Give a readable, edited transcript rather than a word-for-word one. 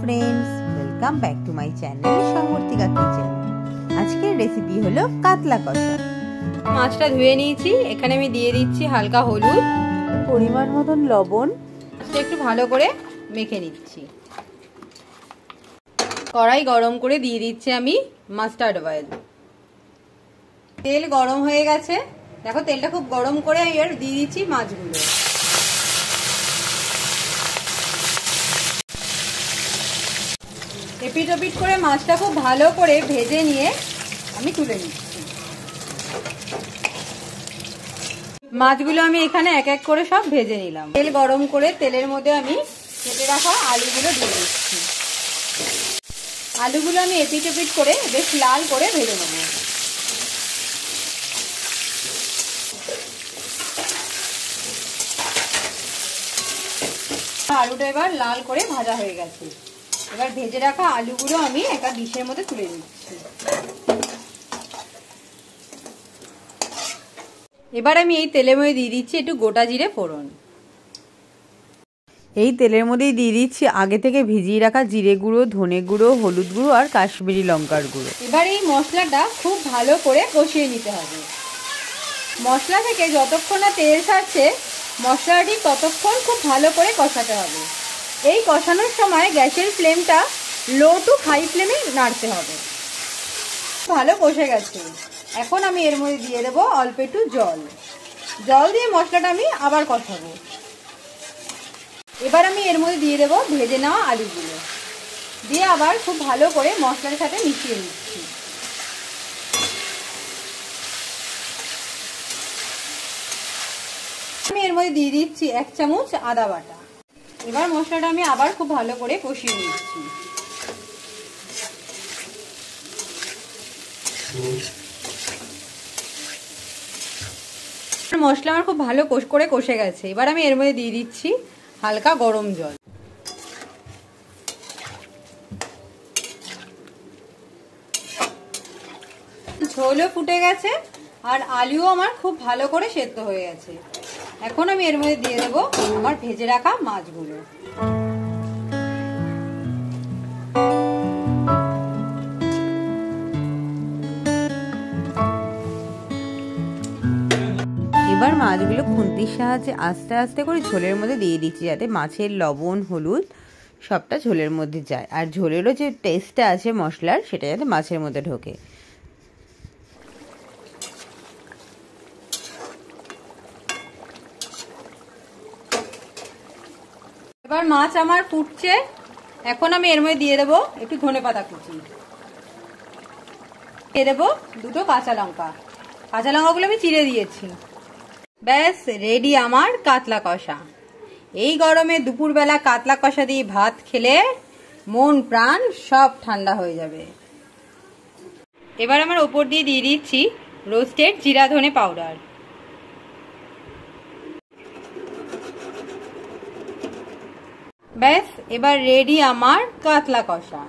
Friends, welcome back to my channel Samvartika kitchen. আজকের recipe হলো কাতলা কষা। মাছটা ধুয়ে নিয়েছি, এখানে আমি দিয়ে দিচ্ছি হালকা হলুদ, পরিমাণ মতন লবণ। মাছটা একটু ভালো করে মেখে নিচ্ছি। কড়াই গরম করে দিয়ে দিচ্ছি আমি মাস্টার্ড অয়েল। তেল গরম হয়ে গেছে, দেখো তেলটা খুব গরম করে আমি এবার দিয়ে দিচ্ছি মাছগুলো। এপিট ওপিট করে মাছটা খুব ভালো করে ভেজে নিয়ে আমি তুলে নিচ্ছি। মাছগুলো আমি এখানে এক এক করে সব ভেজে নিলাম। তেল গরম করে তেলের মধ্যে আমি কেটে রাখা আলুগুলো দিয়ে দিচ্ছি। আলুগুলো আমি এপিট ওপিট করে বেশ লাল করে ভেজে নেব। আলুটা এবার লাল করে ভাজা হয়ে গেছে। এবার ভেজে রাখা আলুগুলো আমি একটা ডিশের মধ্যে তুলে নিচ্ছি। এবার আমি এই তেলের মধ্যে দিয়ে দিচ্ছি একটু গোটা জিরে ফোড়ন। এই তেলের মধ্যেই দিয়ে দিচ্ছি আগে থেকে ভিজিয়ে রাখা জিরে গুঁড়ো, ধনে গুঁড়ো, হলুদ গুঁড়ো আর কাশ্মীরি লঙ্কার গুঁড়ো। এবার এই মশলাটা খুব ভালো করে কষিয়ে নিতে হবে। মশলা থেকে যতক্ষণ না তেল ছাড়ছে মশলাটি ততক্ষণ খুব ভালো করে কষাতে হবে। এই কষানোর সময় গ্যাসের ফ্লেমটা লো টু হাই ফ্লেমে নাড়তে হবে। ভালো কষে গেছে, এখন আমি এর মধ্যে দিয়ে দেবো অল্প একটু জল। জল দিয়ে মশলাটা আমি আবার কষাবো। এবার আমি এর মধ্যে দিয়ে দেবো ভেজে নেওয়া আলুগুলো, দিয়ে আবার খুব ভালো করে মশলার সাথে মিশিয়ে নিচ্ছি। আমি এর মধ্যে দিয়ে দিচ্ছি 1 চামচ আদা বাটা। এবার মশলাটা আমি আবার খুব ভালো করে কষিয়ে নিচ্ছি। মশলা আমার খুব ভালো করে কষে গেছে। এবার আমি এর মধ্যে দিয়ে দিচ্ছি হালকা গরম জল। ঝোলও ফুটে গেছে আর আলুও আমার খুব ভালো করে সেদ্ধ হয়ে গেছে। এখন আমি এর মধ্যে দিয়ে দেবো আমার ভেজে রাখা মাছগুলো। এবার মাছগুলো খুন্তির সাহায্যে আস্তে আস্তে করে ঝোলের মধ্যে দিয়ে দিচ্ছি, যাতে মাছের লবণ হলুদ সবটা ঝোলের মধ্যে যায় আর ঝোলেরও যে টেস্টটা আছে মশলার সেটা যাতে মাছের মধ্যে ঢোকে। এবার মাছ আমার ফুটছে, এখন আমি এর মধ্যে দিয়ে দেবো একটু ধনেপাতা কুচি, দিয়ে দেবো 2টো কাঁচা লঙ্কা। কাঁচা লঙ্কাগুলো আমি চিড়ে দিয়েছি। ব্যাস রেডি আমার কাতলা কষা। এই গরমে দুপুরবেলা কাতলা কষা দিয়ে ভাত খেলে মন প্রাণ সব ঠান্ডা হয়ে যাবে। এবার আমার ওপর দিয়ে দিয়ে দিচ্ছি রোস্টেড জিরা ধনে পাউডার। ব্যাস এবার রেডি আমার কাতলা কষা।